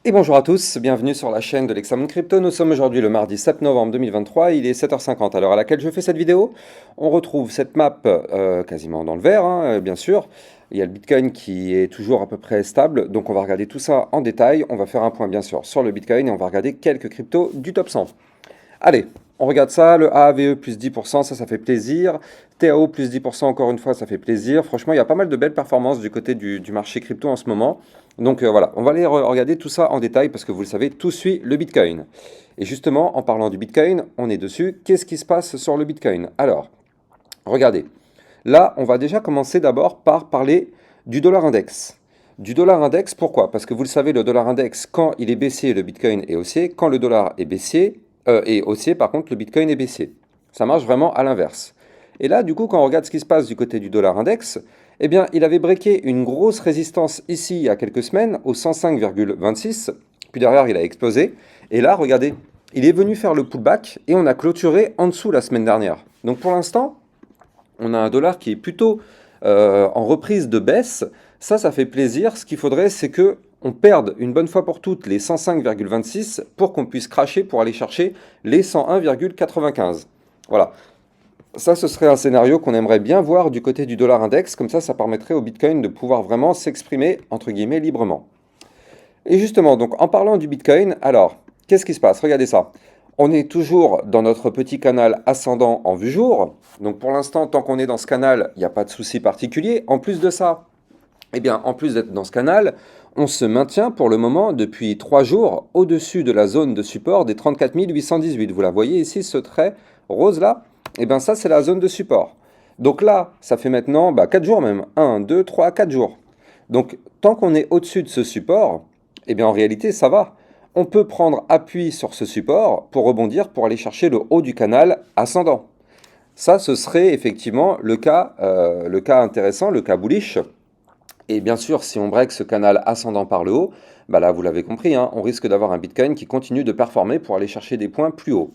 Et bonjour à tous, bienvenue sur la chaîne de l'Examen Crypto. Nous sommes aujourd'hui le mardi 7 novembre 2023, il est 7h50 à l'heure à laquelle je fais cette vidéo. On retrouve cette map quasiment dans le vert, bien sûr. Il y a le Bitcoin qui est toujours à peu près stable, donc on va regarder tout ça en détail. On va faire un point bien sûr sur le Bitcoin et on va regarder quelques cryptos du top 100. Allez, on regarde ça, le AAVE plus 10%, ça fait plaisir. TAO plus 10% encore une fois, ça fait plaisir. Franchement, il y a pas mal de belles performances du côté du marché crypto en ce moment. Donc voilà, on va aller regarder tout ça en détail parce que vous le savez, tout suit le Bitcoin. Et justement, en parlant du Bitcoin, on est dessus. Qu'est-ce qui se passe sur le Bitcoin? Alors, regardez. Là, on va déjà commencer d'abord par parler du dollar index. Du dollar index, pourquoi? Parce que vous le savez, le dollar index, quand il est baissier, le Bitcoin est haussier. Quand le dollar est baissier, est haussier, par contre, le Bitcoin est baissier. Ça marche vraiment à l'inverse. Et là, du coup, quand on regarde ce qui se passe du côté du dollar index, eh bien, il avait breaké une grosse résistance ici il y a quelques semaines, au 105,26. Puis derrière, il a explosé. Et là, regardez, il est venu faire le pullback et on a clôturé en dessous la semaine dernière. Donc pour l'instant, on a un dollar qui est plutôt en reprise de baisse. Ça fait plaisir. Ce qu'il faudrait, c'est que on perde une bonne fois pour toutes les 105,26 pour qu'on puisse cracher pour aller chercher les 101,95. Voilà. Ça, ce serait un scénario qu'on aimerait bien voir du côté du dollar index. Comme ça permettrait au Bitcoin de pouvoir vraiment s'exprimer, entre guillemets, librement. Et justement, donc en parlant du Bitcoin, alors, qu'est-ce qui se passe? Regardez ça. On est toujours dans notre petit canal ascendant en vue jour. Donc pour l'instant, tant qu'on est dans ce canal, il n'y a pas de souci particulier. En plus de ça, eh bien, en plus d'être dans ce canal, on se maintient pour le moment depuis 3 jours au-dessus de la zone de support des 34 818. Vous la voyez ici, ce trait rose là? Eh bien ça, c'est la zone de support. Donc là, ça fait maintenant 4 jours même. 1, 2, 3, 4 jours. Donc tant qu'on est au-dessus de ce support, eh bien en réalité, ça va. On peut prendre appui sur ce support pour rebondir, pour aller chercher le haut du canal ascendant. Ça, ce serait effectivement le cas intéressant, le cas bullish. Et bien sûr, si on break ce canal ascendant par le haut, là, vous l'avez compris, on risque d'avoir un Bitcoin qui continue de performer pour aller chercher des points plus hauts.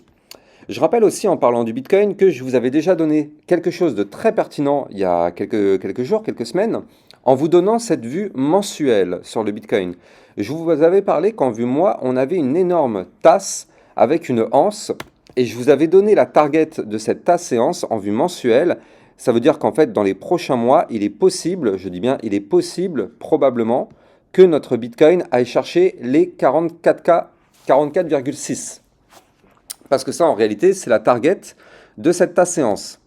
Je rappelle aussi en parlant du Bitcoin que je vous avais déjà donné quelque chose de très pertinent il y a quelques jours, quelques semaines, en vous donnant cette vue mensuelle sur le Bitcoin. Je vous avais parlé qu'en vue mois, on avait une énorme tasse avec une anse, et je vous avais donné la target de cette tasse et anse en vue mensuelle. Ça veut dire qu'en fait, dans les prochains mois, il est possible, je dis bien, il est possible, probablement, que notre Bitcoin aille chercher les 44K, 44,6. Parce que ça, en réalité, c'est la target de cette tasse séance.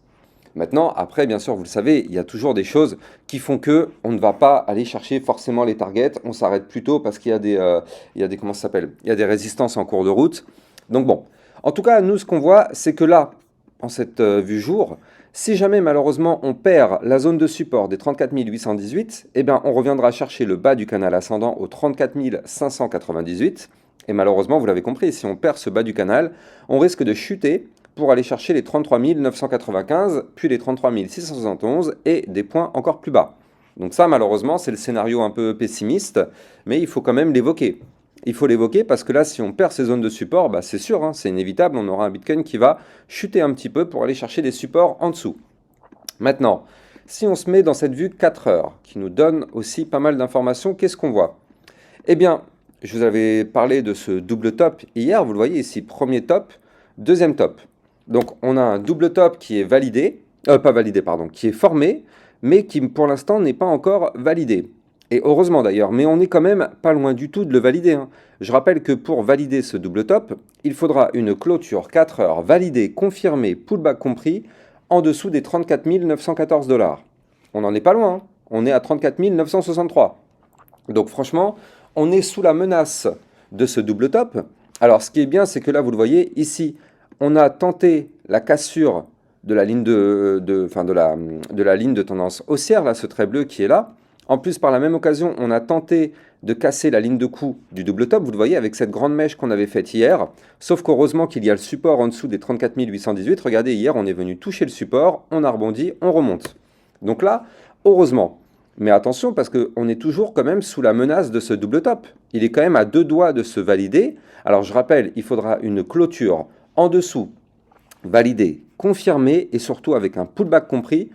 Maintenant, après, bien sûr, vous le savez, il y a toujours des choses qui font que on ne va pas aller chercher forcément les targets. On s'arrête plutôt parce qu'il y a des comment ça s'appelle? Il y a des résistances en cours de route. Donc bon, en tout cas, nous, ce qu'on voit, c'est que là, en cette vue jour, si jamais malheureusement on perd la zone de support des 34 818, eh bien, on reviendra chercher le bas du canal ascendant aux 34 598. Et malheureusement, vous l'avez compris, si on perd ce bas du canal, on risque de chuter pour aller chercher les 33 995, puis les 33 671 et des points encore plus bas. Donc ça, malheureusement, c'est le scénario un peu pessimiste, mais il faut quand même l'évoquer. Il faut l'évoquer parce que là, si on perd ces zones de support, c'est sûr, c'est inévitable, on aura un Bitcoin qui va chuter un petit peu pour aller chercher des supports en dessous. Maintenant, si on se met dans cette vue 4 heures, qui nous donne aussi pas mal d'informations, qu'est-ce qu'on voit? Eh bien, je vous avais parlé de ce double top hier, vous le voyez ici, premier top, deuxième top. Donc on a un double top qui est validé, pas validé, pardon, qui est formé, mais qui pour l'instant n'est pas encore validé. Et heureusement d'ailleurs, mais on n'est quand même pas loin du tout de le valider. Je rappelle que pour valider ce double top, il faudra une clôture 4 heures validée, confirmée, pullback compris, en dessous des 34 914 $. On n'en est pas loin, on est à 34 963. Donc franchement, on est sous la menace de ce double top. Alors ce qui est bien, c'est que là, vous le voyez, ici, on a tenté la cassure de la ligne de la ligne de tendance haussière, là, ce trait bleu qui est là. En plus, par la même occasion, on a tenté de casser la ligne de coup du double top, vous le voyez, avec cette grande mèche qu'on avait faite hier. Sauf qu'heureusement qu'il y a le support en dessous des 34 818. Regardez, hier, on est venu toucher le support, on a rebondi, on remonte. Donc là, heureusement. Mais attention, parce qu'on est toujours quand même sous la menace de ce double top. Il est quand même à 2 doigts de se valider. Alors je rappelle, il faudra une clôture en dessous, validée, confirmée, et surtout avec un pullback compris,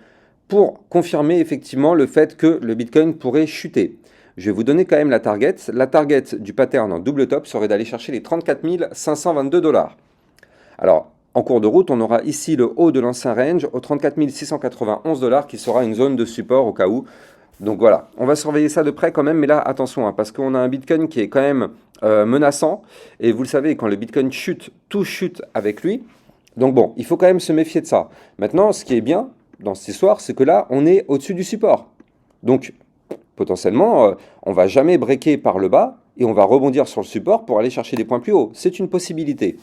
pour confirmer effectivement le fait que le Bitcoin pourrait chuter. Je vais vous donner quand même la target. La target du pattern en double top serait d'aller chercher les 34 522 dollars. Alors, en cours de route, on aura ici le haut de l'ancien range aux 34 691 dollars qui sera une zone de support au cas où. Donc voilà, on va surveiller ça de près quand même, mais là, attention, hein, parce qu'on a un Bitcoin qui est quand même menaçant. Et vous le savez, quand le Bitcoin chute, tout chute avec lui. Donc bon, il faut quand même se méfier de ça. Maintenant, ce qui est bien dans cette histoire, c'est que là, on est au-dessus du support. Donc, potentiellement, on va jamais breaker par le bas et on va rebondir sur le support pour aller chercher des points plus hauts. C'est une possibilité.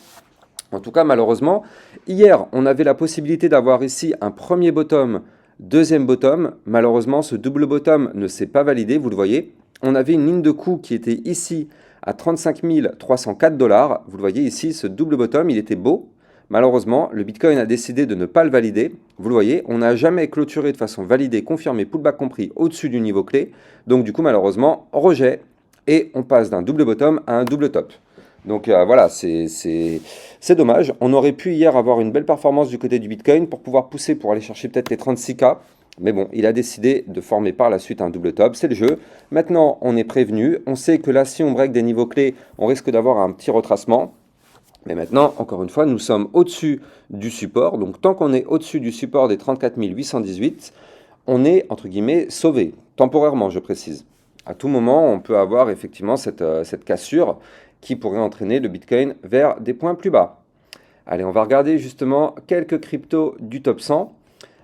En tout cas, malheureusement, hier, on avait la possibilité d'avoir ici un premier bottom, deuxième bottom. Malheureusement, ce double bottom ne s'est pas validé, vous le voyez. On avait une ligne de coup qui était ici à 35 304 dollars. Vous le voyez ici, ce double bottom, il était beau. Malheureusement, le Bitcoin a décidé de ne pas le valider. Vous le voyez, on n'a jamais clôturé de façon validée, confirmée, pullback compris, au-dessus du niveau clé. Donc du coup, malheureusement, rejet. Et on passe d'un double bottom à un double top. Donc voilà, c'est dommage. On aurait pu hier avoir une belle performance du côté du Bitcoin pour pouvoir pousser pour aller chercher peut-être les 36K. Mais bon, il a décidé de former par la suite un double top, c'est le jeu. Maintenant, on est prévenu. On sait que là, si on break des niveaux clés, on risque d'avoir un petit retracement. Mais maintenant, encore une fois, nous sommes au-dessus du support. Donc tant qu'on est au-dessus du support des 34 818, on est, entre guillemets, sauvé. Temporairement, je précise. À tout moment, on peut avoir effectivement cette cassure qui pourrait entraîner le Bitcoin vers des points plus bas. Allez, on va regarder justement quelques cryptos du top 100.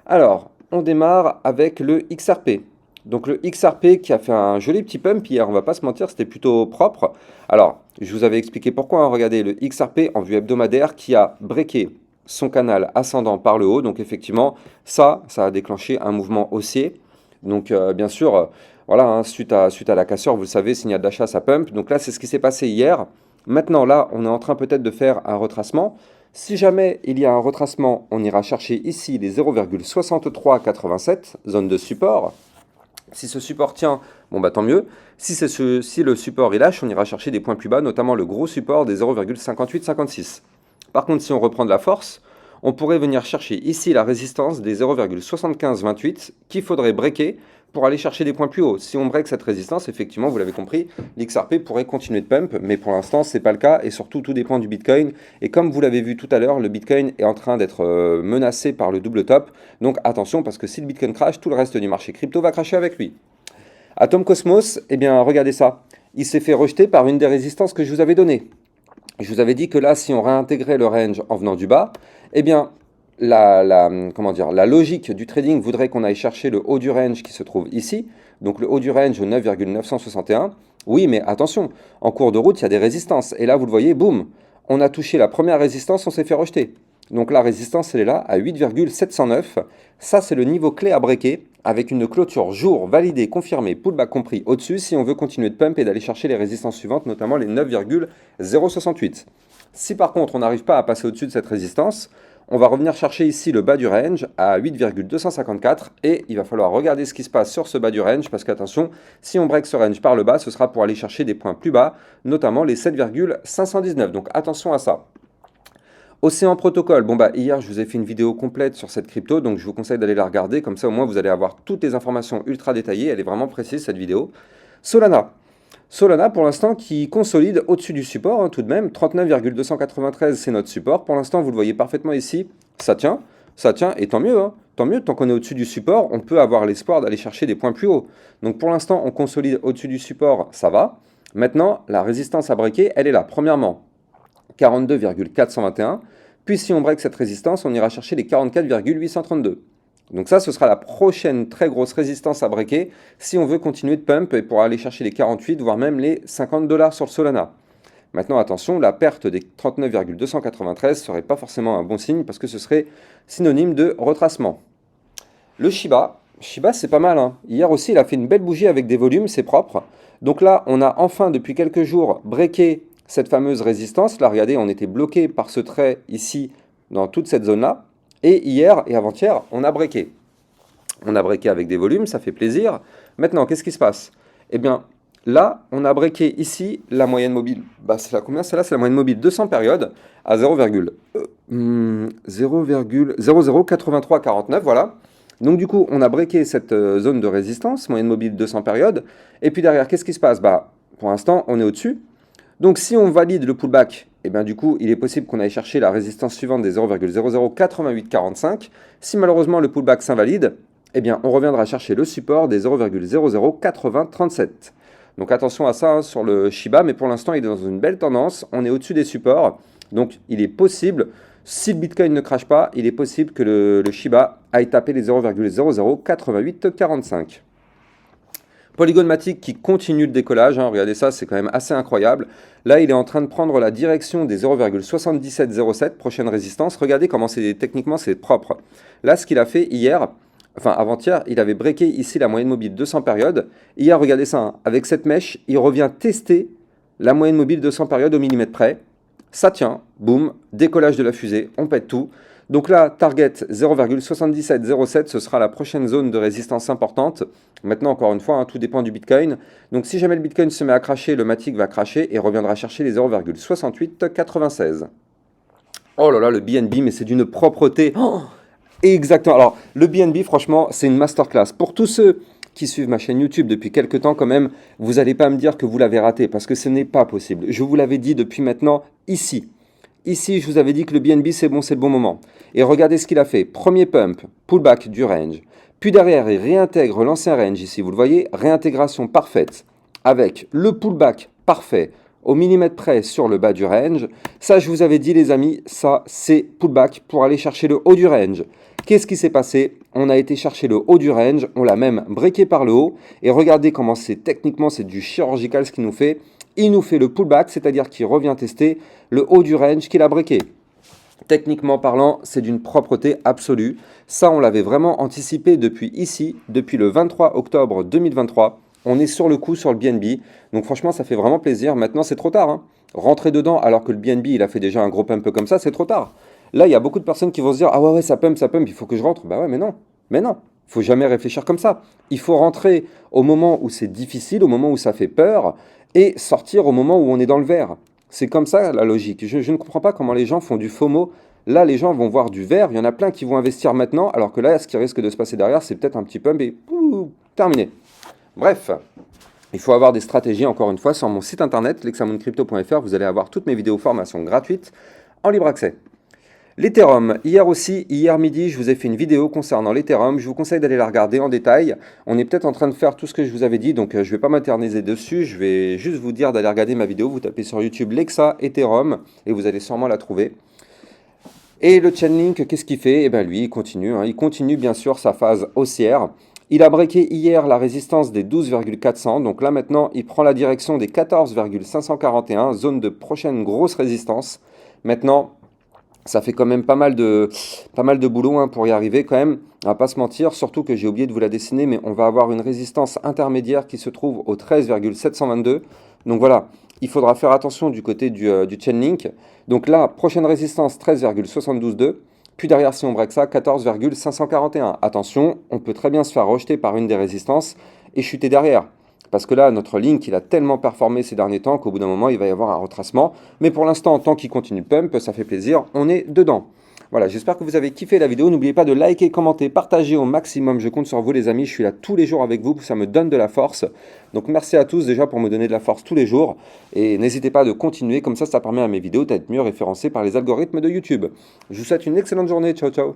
Alors, on démarre avec le XRP. Donc le XRP qui a fait un joli petit pump hier, on va pas se mentir, c'était plutôt propre. Alors, je vous avais expliqué pourquoi, hein. Regardez, le XRP en vue hebdomadaire qui a breaké son canal ascendant par le haut. Donc effectivement, ça a déclenché un mouvement haussier. Donc bien sûr, voilà, hein, suite à la cassure, vous le savez, signal d'achat, ça pump. Donc là, c'est ce qui s'est passé hier. Maintenant, là, on est en train peut-être de faire un retracement. Si jamais il y a un retracement, on ira chercher ici les 0,6387, zone de support. Si ce support tient, bon bah tant mieux. Si le support il lâche, on ira chercher des points plus bas, notamment le gros support des 0,5856. Par contre, si on reprend de la force, on pourrait venir chercher ici la résistance des 0,7528 qu'il faudrait breaker pour aller chercher des points plus hauts. Si on break cette résistance, effectivement, vous l'avez compris, l'XRP pourrait continuer de pump, mais pour l'instant, ce n'est pas le cas, et surtout, tout dépend du Bitcoin. Et comme vous l'avez vu tout à l'heure, le Bitcoin est en train d'être menacé par le double top, donc attention, parce que si le Bitcoin crash, tout le reste du marché crypto va crasher avec lui. Atom Cosmos, eh bien, regardez ça, il s'est fait rejeter par une des résistances que je vous avais données. Je vous avais dit que là, si on réintégrait le range en venant du bas, eh bien, la logique du trading voudrait qu'on aille chercher le haut du range qui se trouve ici, donc le haut du range au 9,961. Oui, mais attention, en cours de route, il y a des résistances. Et là, vous le voyez, boum, on a touché la première résistance, on s'est fait rejeter. Donc la résistance, elle est là, à 8,709. Ça, c'est le niveau clé à breaker, avec une clôture jour validée, confirmée, pullback compris au-dessus, si on veut continuer de pump et d'aller chercher les résistances suivantes, notamment les 9,068. Si par contre, on n'arrive pas à passer au-dessus de cette résistance, on va revenir chercher ici le bas du range à 8,254 et il va falloir regarder ce qui se passe sur ce bas du range parce qu'attention, si on break ce range par le bas, ce sera pour aller chercher des points plus bas, notamment les 7,519. Donc attention à ça. Océan Protocol, bon bah hier je vous ai fait une vidéo complète sur cette crypto, donc je vous conseille d'aller la regarder, comme ça au moins vous allez avoir toutes les informations ultra détaillées, elle est vraiment précise cette vidéo. Solana pour l'instant qui consolide au-dessus du support, hein, tout de même, 39,293 c'est notre support, pour l'instant vous le voyez parfaitement ici, ça tient, et tant mieux, hein. Tant mieux, tant qu'on est au-dessus du support, on peut avoir l'espoir d'aller chercher des points plus hauts. Donc pour l'instant on consolide au-dessus du support, ça va. Maintenant la résistance à breaker, elle est là, premièrement. 42,421. Puis si on break cette résistance, on ira chercher les 44,832. Donc ça, ce sera la prochaine très grosse résistance à breaker si on veut continuer de pump et pour aller chercher les 48, voire même les 50 dollars sur le Solana. Maintenant, attention, la perte des 39,293 ne serait pas forcément un bon signe parce que ce serait synonyme de retracement. Le Shiba, c'est pas mal, hein. Hier aussi, il a fait une belle bougie avec des volumes, c'est propre. Donc là, on a enfin, depuis quelques jours, breaké cette fameuse résistance. Là, regardez, on était bloqué par ce trait ici, dans toute cette zone-là. Et hier et avant-hier, on a breaké. On a breaké avec des volumes, ça fait plaisir. Maintenant, qu'est-ce qui se passe? Eh bien, là, on a breaké ici la moyenne mobile. Bah, c'est la combien? Celle-là, c'est la moyenne mobile 200 périodes à 0,008349, voilà. Donc du coup, on a breaké cette zone de résistance, moyenne mobile 200 périodes. Et puis derrière, qu'est-ce qui se passe? Bah, pour l'instant, on est au-dessus. Donc si on valide le pullback, et bien du coup, il est possible qu'on aille chercher la résistance suivante des 0,008845. Si malheureusement le pullback s'invalide, eh bien on reviendra chercher le support des 0,008037. Donc attention à ça hein, sur le Shiba, mais pour l'instant il est dans une belle tendance, on est au-dessus des supports. Donc il est possible, si le Bitcoin ne crache pas, il est possible que le Shiba aille taper les 0,008845. Polygon Matic qui continue le décollage, hein, regardez ça, c'est quand même assez incroyable. Là, il est en train de prendre la direction des 0,7707, prochaine résistance. Regardez comment techniquement c'est propre. Là, ce qu'il a fait hier, enfin avant-hier, il avait breaké ici la moyenne mobile 200 périodes. Hier, regardez ça, hein, avec cette mèche, il revient tester la moyenne mobile 200 périodes au millimètre près. Ça tient, boum, décollage de la fusée, on pète tout. Donc là, target 0,7707, ce sera la prochaine zone de résistance importante. Maintenant, encore une fois, hein, tout dépend du Bitcoin. Donc si jamais le Bitcoin se met à cracher, le Matic va cracher et reviendra chercher les 0,6896. Oh là là, le BNB, mais c'est d'une propreté. Oh, exactement. Alors, le BNB, franchement, c'est une masterclass. Pour tous ceux qui suivent ma chaîne YouTube depuis quelques temps quand même, vous n'allez pas me dire que vous l'avez raté, parce que ce n'est pas possible. Je vous l'avais dit depuis maintenant ici. Ici, je vous avais dit que le BNB, c'est bon, c'est le bon moment. Et regardez ce qu'il a fait. Premier pump, pullback du range. Puis derrière, il réintègre l'ancien range ici. Vous le voyez, réintégration parfaite avec le pullback parfait au millimètre près sur le bas du range. Ça, je vous avais dit, les amis, ça, c'est pullback pour aller chercher le haut du range. Qu'est-ce qui s'est passé? On a été chercher le haut du range, on l'a même breaké par le haut. Et regardez comment c'est techniquement, c'est du chirurgical ce qu'il nous fait. Il nous fait le pullback, c'est-à-dire qu'il revient tester le haut du range qu'il a breaké. Techniquement parlant, c'est d'une propreté absolue. Ça, on l'avait vraiment anticipé depuis ici, depuis le 23 octobre 2023. On est sur le coup sur le BNB. Donc franchement, ça fait vraiment plaisir. Maintenant, c'est trop tard. Hein. Rentrer dedans alors que le BNB, il a fait déjà un gros pump comme ça, c'est trop tard. Là, il y a beaucoup de personnes qui vont se dire « Ah ouais, ça pump, il faut que je rentre. » Bah ouais, mais non. Mais non. Il faut jamais réfléchir comme ça. Il faut rentrer au moment où c'est difficile, au moment où ça fait peur, et sortir au moment où on est dans le vert. C'est comme ça la logique. Je ne comprends pas comment les gens font du FOMO. Là, les gens vont voir du vert. Il y en a plein qui vont investir maintenant, alors que là, ce qui risque de se passer derrière, c'est peut-être un petit pump et terminé. Bref, il faut avoir des stratégies, encore une fois, sur mon site internet, lexamoncrypto.fr. Vous allez avoir toutes mes vidéos formations gratuites en libre accès. L'Ethereum, hier midi, je vous ai fait une vidéo concernant l'Ethereum. Je vous conseille d'aller la regarder en détail. On est peut-être en train de faire tout ce que je vous avais dit, donc je ne vais pas m'éterniser dessus. Je vais juste vous dire d'aller regarder ma vidéo. Vous tapez sur YouTube Lexa Ethereum et vous allez sûrement la trouver. Et le Chainlink, qu'est-ce qu'il fait? Eh bien lui, il continue. Hein. Il continue bien sûr sa phase haussière. Il a breaké hier la résistance des 12,400. Donc là maintenant, il prend la direction des 14,541, zone de prochaine grosse résistance. Maintenant, ça fait quand même pas mal de boulot hein, pour y arriver quand même. On va pas se mentir, surtout que j'ai oublié de vous la dessiner, mais on va avoir une résistance intermédiaire qui se trouve au 13,722. Donc voilà, il faudra faire attention du côté du Chainlink. Donc là, prochaine résistance 13,722. Puis derrière, si on break ça, 14,541. Attention, on peut très bien se faire rejeter par une des résistances et chuter derrière. Parce que là, notre Link, il a tellement performé ces derniers temps qu'au bout d'un moment, il va y avoir un retracement. Mais pour l'instant, tant qu'il continue de pump, ça fait plaisir, on est dedans. Voilà, j'espère que vous avez kiffé la vidéo. N'oubliez pas de liker, commenter, partager au maximum. Je compte sur vous les amis, je suis là tous les jours avec vous, ça me donne de la force. Donc merci à tous déjà pour me donner de la force tous les jours. Et n'hésitez pas de continuer, comme ça permet à mes vidéos d'être mieux référencées par les algorithmes de YouTube. Je vous souhaite une excellente journée, ciao ciao.